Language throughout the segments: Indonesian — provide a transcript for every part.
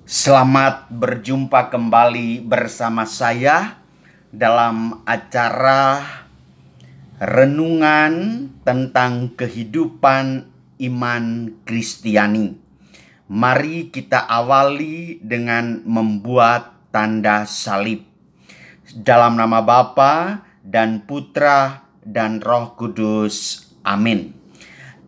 Selamat berjumpa kembali bersama saya dalam acara renungan tentang kehidupan iman Kristiani. Mari kita awali dengan membuat tanda salib. Dalam nama Bapa dan Putra dan Roh Kudus. Amin.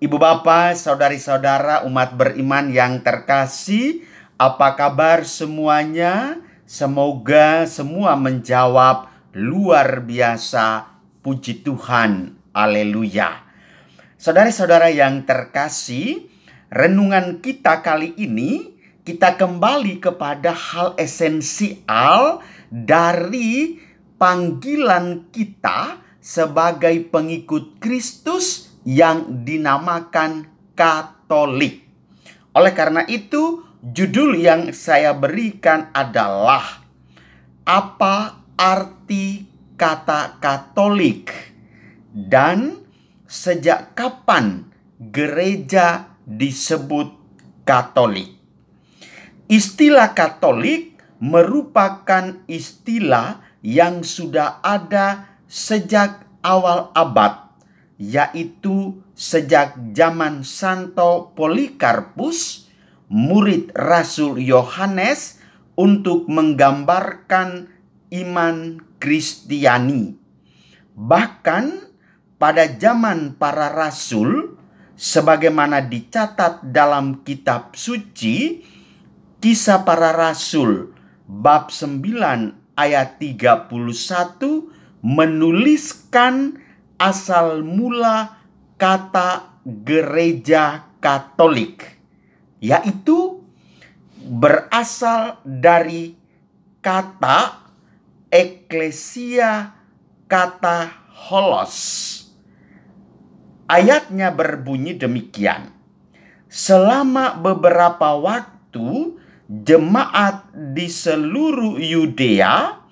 Ibu Bapak, saudari-saudara umat beriman yang terkasih, apa kabar semuanya? Semoga semua menjawab luar biasa. Puji Tuhan. Haleluya. Saudara-saudara yang terkasih, renungan kita kali ini kita kembali kepada hal esensial dari panggilan kita sebagai pengikut Kristus yang dinamakan Katolik. Oleh karena itu, judul yang saya berikan adalah apa arti kata Katolik dan sejak kapan gereja disebut Katolik. Istilah Katolik merupakan istilah yang sudah ada sejak awal abad, yaitu sejak zaman Santo Polikarpus, murid Rasul Yohanes, untuk menggambarkan iman Kristiani. Bahkan pada zaman para rasul, sebagaimana dicatat dalam kitab suci, Kisah Para Rasul bab 9 ayat 31 menuliskan asal mula kata gereja Katolik, yaitu berasal dari kata eklesia, kata holos. Ayatnya berbunyi demikian: selama beberapa waktu jemaat di seluruh Yudea,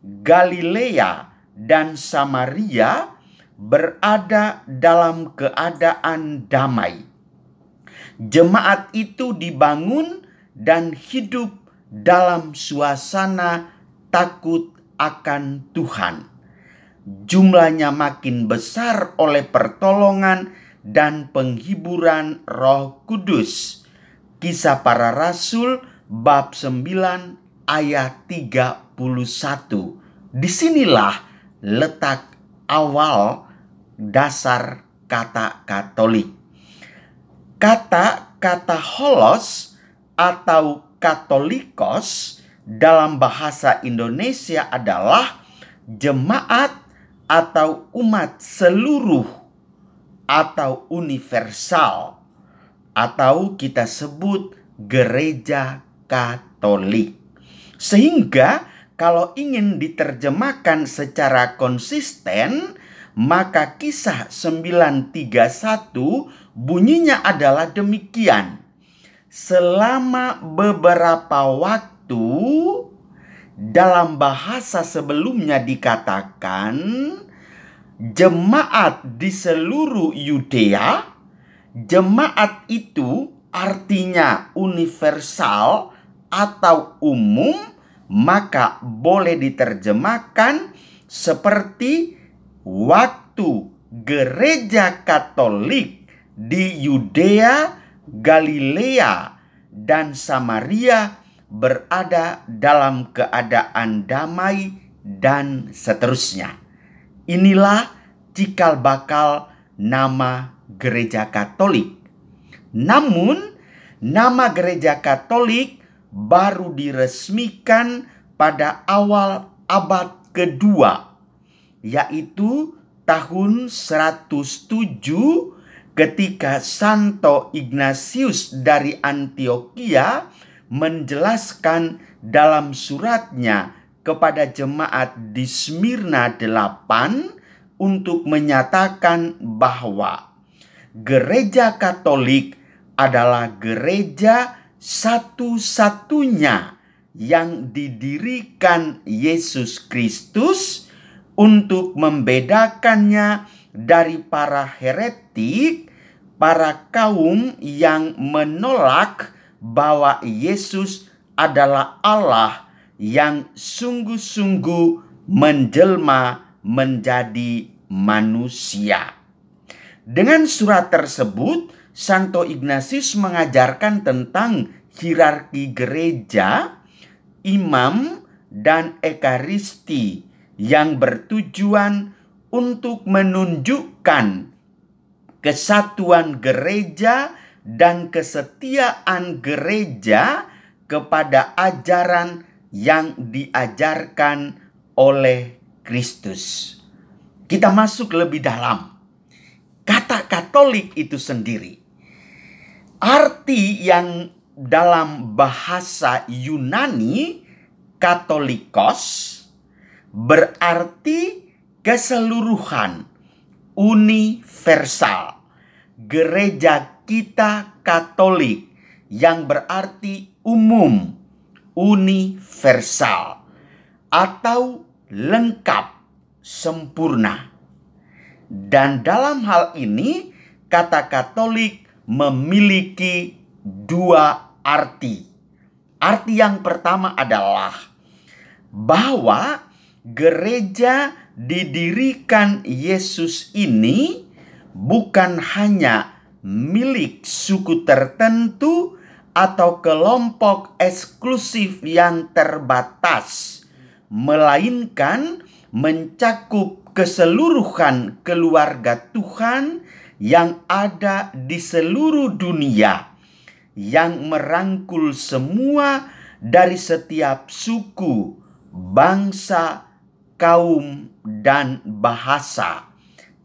Galilea, dan Samaria berada dalam keadaan damai. Jemaat itu dibangun dan hidup dalam suasana takut akan Tuhan. Jumlahnya makin besar oleh pertolongan dan penghiburan Roh Kudus. Kisah Para Rasul bab 9 ayat 31. Disinilah letak awal dasar kata Katolik. Kata holos atau katolikos dalam bahasa Indonesia adalah jemaat atau umat seluruh atau universal, atau kita sebut gereja Katolik. Sehingga kalau ingin diterjemahkan secara konsisten, maka Kisah 9:31 bunyinya adalah demikian: selama beberapa waktu. Dalam bahasa sebelumnya dikatakan jemaat di seluruh Yudea. Jemaat itu artinya universal atau umum, maka boleh diterjemahkan seperti waktu gereja Katolik di Yudea, Galilea, dan Samaria berada dalam keadaan damai dan seterusnya. Inilah cikal bakal nama gereja Katolik. Namun, nama gereja Katolik baru diresmikan pada awal abad kedua, yaitu tahun 107 ketika Santo Ignatius dari Antioquia menjelaskan dalam suratnya kepada jemaat di Smyrna 8 untuk menyatakan bahwa gereja Katolik adalah gereja satu-satunya yang didirikan Yesus Kristus untuk membedakannya dari para heretik, para kaum yang menolak bahwa Yesus adalah Allah yang sungguh-sungguh menjelma menjadi manusia. Dengan surat tersebut, Santo Ignatius mengajarkan tentang hierarki gereja, imam, dan ekaristi yang bertujuan untuk menunjukkan kesatuan gereja dan kesetiaan gereja kepada ajaran yang diajarkan oleh Kristus. Kita masuk lebih dalam. Kata Katolik itu sendiri, arti yang dalam bahasa Yunani Katolikos berarti keseluruhan, universal. Gereja kita Katolik yang berarti umum, universal, atau lengkap, sempurna. Dan dalam hal ini, kata Katolik memiliki dua arti. Arti yang pertama adalah bahwa gereja didirikan Yesus ini bukan hanya milik suku tertentu atau kelompok eksklusif yang terbatas, melainkan mencakup keseluruhan keluarga Tuhan yang ada di seluruh dunia, yang merangkul semua dari setiap suku, bangsa, kaum, dan bahasa.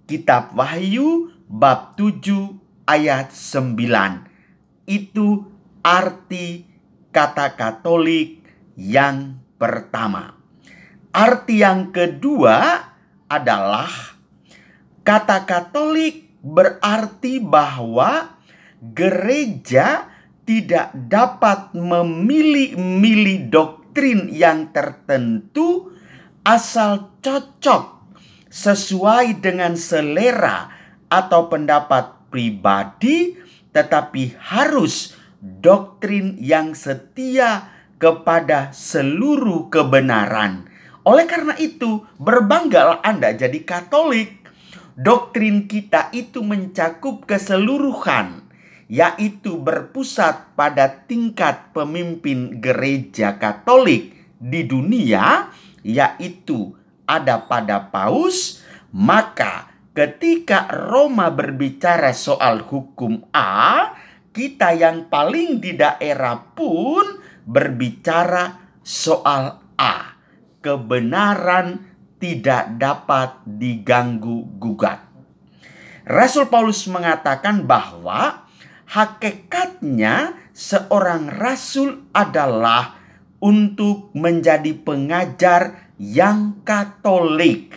Kitab Wahyu bab 7 ayat 9. Itu arti kata Katolik yang pertama. Arti yang kedua adalah kata Katolik berarti bahwa gereja tidak dapat memilih-milih doktrin yang tertentu asal cocok sesuai dengan selera atau pendapat pribadi, tetapi harus doktrin yang setia kepada seluruh kebenaran. Oleh karena itu, berbanggalah Anda jadi Katolik. Doktrin kita itu mencakup keseluruhan, yaitu berpusat pada tingkat pemimpin gereja Katolik di dunia, yaitu ada pada Paus. Maka ketika Roma berbicara soal hukum A, kita yang paling di daerah pun berbicara soal A. Kebenaran tidak dapat diganggu-gugat. Rasul Paulus mengatakan bahwa hakikatnya seorang rasul adalah untuk menjadi pengajar yang Katolik,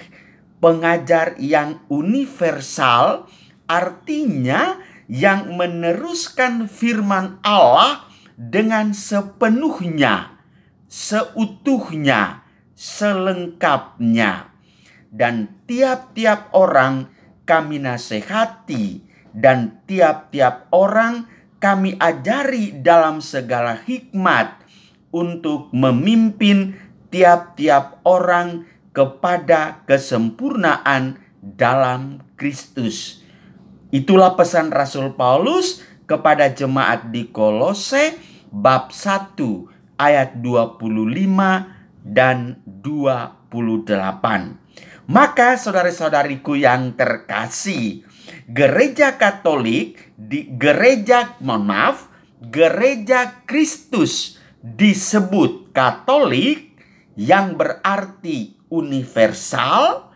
pengajar yang universal, artinya yang meneruskan firman Allah dengan sepenuhnya, seutuhnya, selengkapnya. Dan tiap-tiap orang kami nasihati, dan tiap-tiap orang kami ajari dalam segala hikmat untuk memimpin tiap-tiap orang kepada kesempurnaan dalam Kristus. Itulah pesan Rasul Paulus kepada jemaat di Kolose bab 1 ayat 25 dan 28. Maka saudara-saudariku yang terkasih, gereja Katolik gereja Kristus disebut Katolik, yang berarti universal,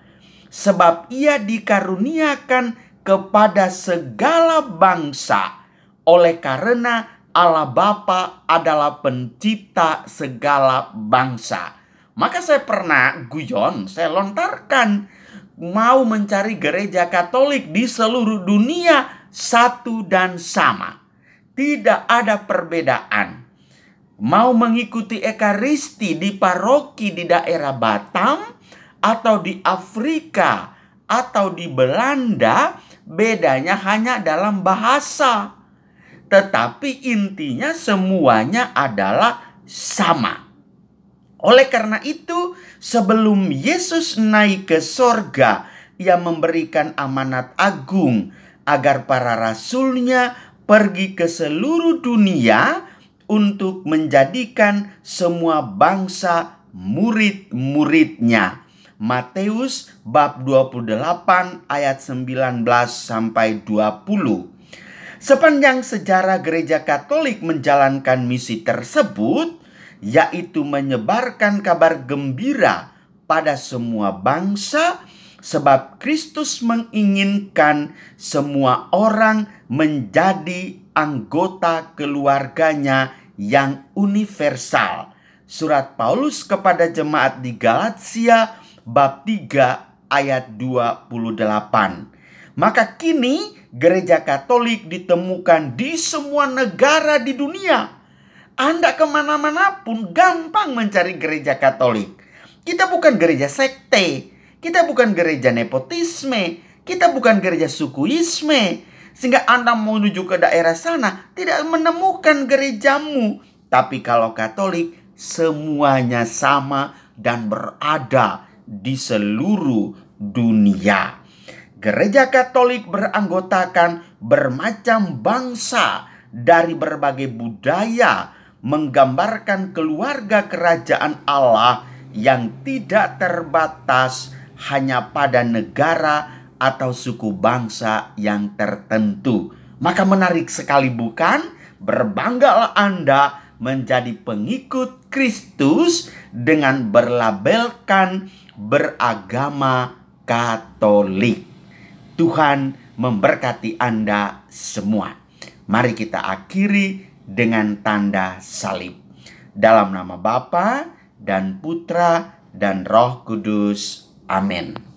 sebab ia dikaruniakan kepada segala bangsa, oleh karena Allah Bapa adalah pencipta segala bangsa. Maka saya pernah guyon, saya lontarkan, mau mencari gereja Katolik di seluruh dunia satu dan sama. Tidak ada perbedaan. Mau mengikuti ekaristi di paroki di daerah Batam, atau di Afrika, atau di Belanda, bedanya hanya dalam bahasa. Tetapi intinya semuanya adalah sama. Oleh karena itu, sebelum Yesus naik ke sorga, Ia memberikan amanat agung agar para rasulnya pergi ke seluruh dunia untuk menjadikan semua bangsa murid-muridnya. Matius bab 28 ayat 19 sampai 20. Sepanjang sejarah Gereja Katolik menjalankan misi tersebut, yaitu menyebarkan kabar gembira pada semua bangsa, sebab Kristus menginginkan semua orang menjadi anggota keluarganya yang universal. Surat Paulus kepada jemaat di Galatia bab 3 ayat 28. Maka kini Gereja Katolik ditemukan di semua negara di dunia. Anda kemana-mana pun gampang mencari Gereja Katolik. Kita bukan gereja sekte, kita bukan gereja nepotisme, kita bukan gereja sukuisme, sehingga Anda mau menuju ke daerah sana tidak menemukan gerejamu. Tapi kalau Katolik, semuanya sama dan berada di seluruh dunia. Gereja Katolik beranggotakan bermacam bangsa dari berbagai budaya, menggambarkan keluarga kerajaan Allah yang tidak terbatas hanya pada negara atau suku bangsa yang tertentu. Maka menarik sekali bukan? Berbanggalah Anda menjadi pengikut Kristus dengan berlabelkan beragama Katolik. Tuhan memberkati Anda semua. Mari kita akhiri dengan tanda salib. Dalam nama Bapa dan Putra dan Roh Kudus. Amin.